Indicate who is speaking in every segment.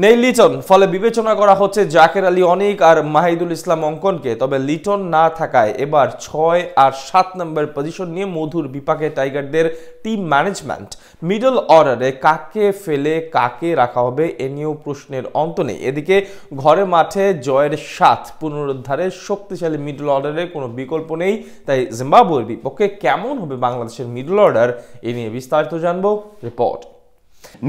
Speaker 1: নেই লিটন, ফলে বিবেচনা করা হচ্ছে জাকের আলী অনিক আর মাহিদুল ইসলাম অঙ্কনকে। তবে লিটন না থাকায় এবার 6 আর 7 নম্বর পজিশন নিয়ে মধুর বিপাকে টাইগারদের টিম ম্যানেজমেন্ট। মিডল অর্ডারে কাকে ফেলে কাকে রাখা হবে এ নিয়েও প্রশ্নের অন্ত নেই। এদিকে ঘরে মাঠে জয়ের স্বাদ পুনরুদ্ধারের শক্তিশালী মিডল অর্ডারের কোনো বিকল্প নেই। তাই জিম্বাবুয়ের বিপক্ষে কেমন হবে বাংলাদেশের মিডল অর্ডার, এ নিয়ে বিস্তারিত জানবো রিপোর্ট।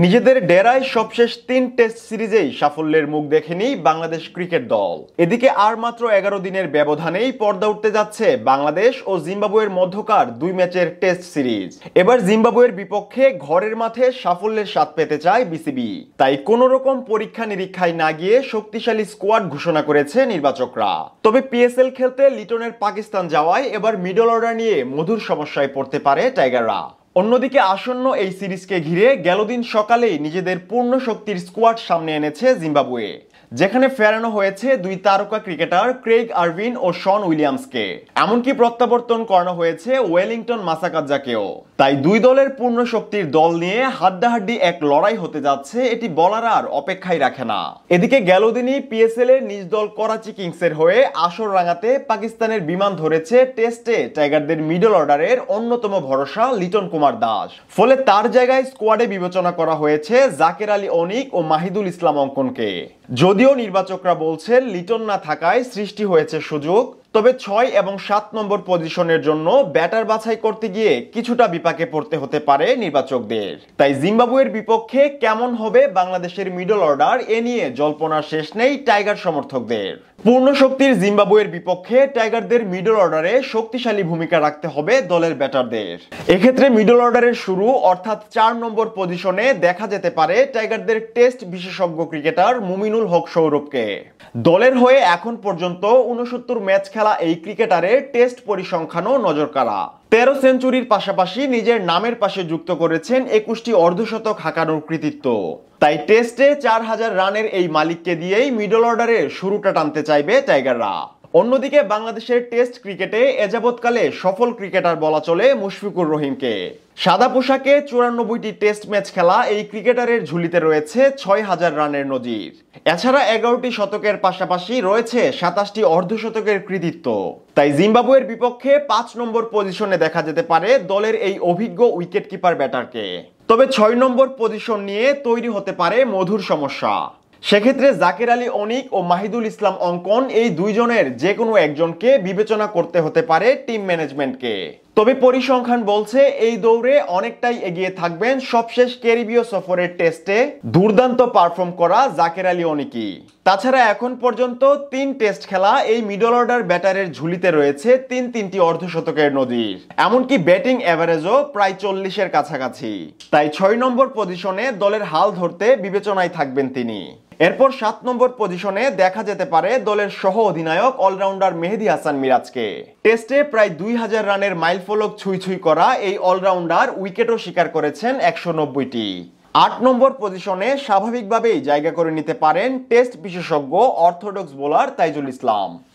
Speaker 2: নিজেদের ডেরায় সবশেষ 3 টেস্ট সিরিজেই সাফল্যের মুখ দেখেনি বাংলাদেশ ক্রিকেট দল। এদিকে আর মাত্র 11 দিনের ব্যবধানেই পর্দা উঠতে যাচ্ছে বাংলাদেশ ও জিম্বাবুয়ের মধ্যকার 2 ম্যাচের টেস্ট সিরিজ। এবার জিম্বাবুয়ের বিপক্ষে ঘরের মাঠে সাফল্যের স্বাদ পেতে চায় বিসিবি। তাই কোনো রকম পরীক্ষা নিরীক্ষায় না গিয়ে শক্তিশালী স্কোয়াড ঘোষণা করেছে নির্বাচকরা। তবে পিএসএল খেলতে লিটনের পাকিস্তান যাওয়ায় এবার মিডল অর্ডার নিয়ে মধুর সমস্যায় পড়তে পারে টাইগাররা। অন্যদিকে আসন্ন এই সিরিজকে ঘিরে গেল দিন সকালেই নিজেদের পূর্ণ শক্তির স্কোয়াড সামনে এনেছে জিম্বাবুয়ে, যেখানে ফেরানো হয়েছে 2 তারকা ক্রিকেটার ক্রেইগ আরভিন ও শন উইলিয়ামসকে। এমনকি প্রত্যাবর্তন করানো হয়েছে ওয়েলিংটন মাসাকাজ্জাকেও। তাই 2 দলের পূর্ণ শক্তির দল নিয়ে হাড্ডাহাড্ডি এক লড়াই হতে যাচ্ছে, এটি বলার আর অপেক্ষাই রাখে না। এদিকে গেল দিনই পিএসএল এর নিজ দল করাচি কিংসের হয়ে আসর রাঙাতে পাকিস্তানের বিমান ধরেছে টেস্টে টাইগারদের মিডল অর্ডারের অন্যতম ভরসা লিটন কুমার দাস। ফলে তার জায়গায় স্কোয়াডে বিবেচনা করা হয়েছে জাকের আলী অনিক ও মাহিদুল ইসলাম অঙ্কনকে। যদিও নির্বাচকরা বলছেন লিটন না থাকায় সৃষ্টি হয়েছে সুযোগ, তবে 6 এবং 7 নম্বর পজিশনের জন্য ব্যাটার বাছাই করতে গিয়ে কিছুটা বিপাকে পড়তে হতে পারে নির্বাচকদের। তাই জিম্বাবুয়ের বিপক্ষে কেমন হবে বাংলাদেশের মিডল অর্ডার, এ নিয়ে জল্পনার শেষ নেই টাইগার সমর্থকদের। পূর্ণ শক্তির জিম্বাবুয়ের বিপক্ষে টাইগারদের মিডল অর্ডারে শক্তিশালী ভূমিকা রাখতে হবে দলের ব্যাটারদের। এক্ষেত্রে মিডল অর্ডারের শুরু অর্থাৎ 4 নম্বর পজিশনে দেখা যেতে পারে টাইগারদের টেস্ট বিশেষজ্ঞ ক্রিকেটার মুমিনুল হক সৌরভকে। দলের হয়ে এখন পর্যন্ত 69 ম্যাচ খেলা এই ক্রিকেটারের টেস্ট পরিসংখ্যানও নজরকাড়া। 13 সেঞ্চুরির পাশাপাশি নিজের নামের পাশে যুক্ত করেছেন 21টি অর্ধশতক হাঁকানোর কৃতিত্ব। তাই টেস্টে 4000 রানের এই মালিককে দিয়েই মিডল অর্ডারের শুরুটা টানতে চাইবে টাইগাররা। অন্যদিকে বাংলাদেশের টেস্ট ক্রিকেটে এযাবৎকালে সফল ক্রিকেটার বলা চলে মুশফিকুর রহিমকে। সাদা পোশাকে 94টি টেস্ট ম্যাচ খেলা এই ক্রিকেটারের ঝুলিতে রয়েছে 6000 রানের নজির। এছাড়া 11টি শতকের পাশাপাশি রয়েছে 27টি অর্ধশতকের কৃতিত্ব। তাই জিম্বাবুয়ের বিপক্ষে 5 নম্বর পজিশনে দেখা যেতে পারে দলের এই অভিজ্ঞ উইকেট কিপার ব্যাটারকে। তবে 6 নম্বর পজিশন নিয়ে তৈরি হতে পারে মধুর সমস্যা। সেক্ষেত্রে জাকের আলী অনিক ও মাহিদুল ইসলাম অঙ্কন এই 2 জনের যে কোনো একজনকে বিবেচনা করতে হতে পারে টিম ম্যানেজমেন্টকে। তবে পরিসংখ্যান বলছে এই দৌড়ে অনেকটাই এগিয়ে থাকবেন সবশেষ ক্যারিবীয় সফরের টেস্টে দুর্দান্ত পারফর্ম করা জাকের আলী অনিকই। তাছাড়া এখন পর্যন্ত 3 টেস্ট খেলা এই মিডল অর্ডার ব্যাটারের ঝুলিতে রয়েছে 3টি অর্ধশতকের নজির। এমনকি ব্যাটিং এভারেজও প্রায় 40-এর কাছাকাছি। তাই 6 নম্বর পজিশনে দলের হাল ধরতে বিবেচনায় থাকবেন তিনি। এরপর 7 নম্বর পজিশনে দেখা যেতে পারে দলের সহ অধিনায়ক অলরাউন্ডার মেহেদী হাসান মিরাজকে। টেস্টে প্রায় 2000 রানের মাইলফলক ছুঁই করা এই অলরাউন্ডার উইকেটও শিকার করেছেন 190টি। 8 নম্বর পজিশনে স্বাভাবিকভাবেই জায়গা করে নিতে পারেন টেস্ট বিশেষজ্ঞ অর্থোডক্স বোলার তাইজুল ইসলাম।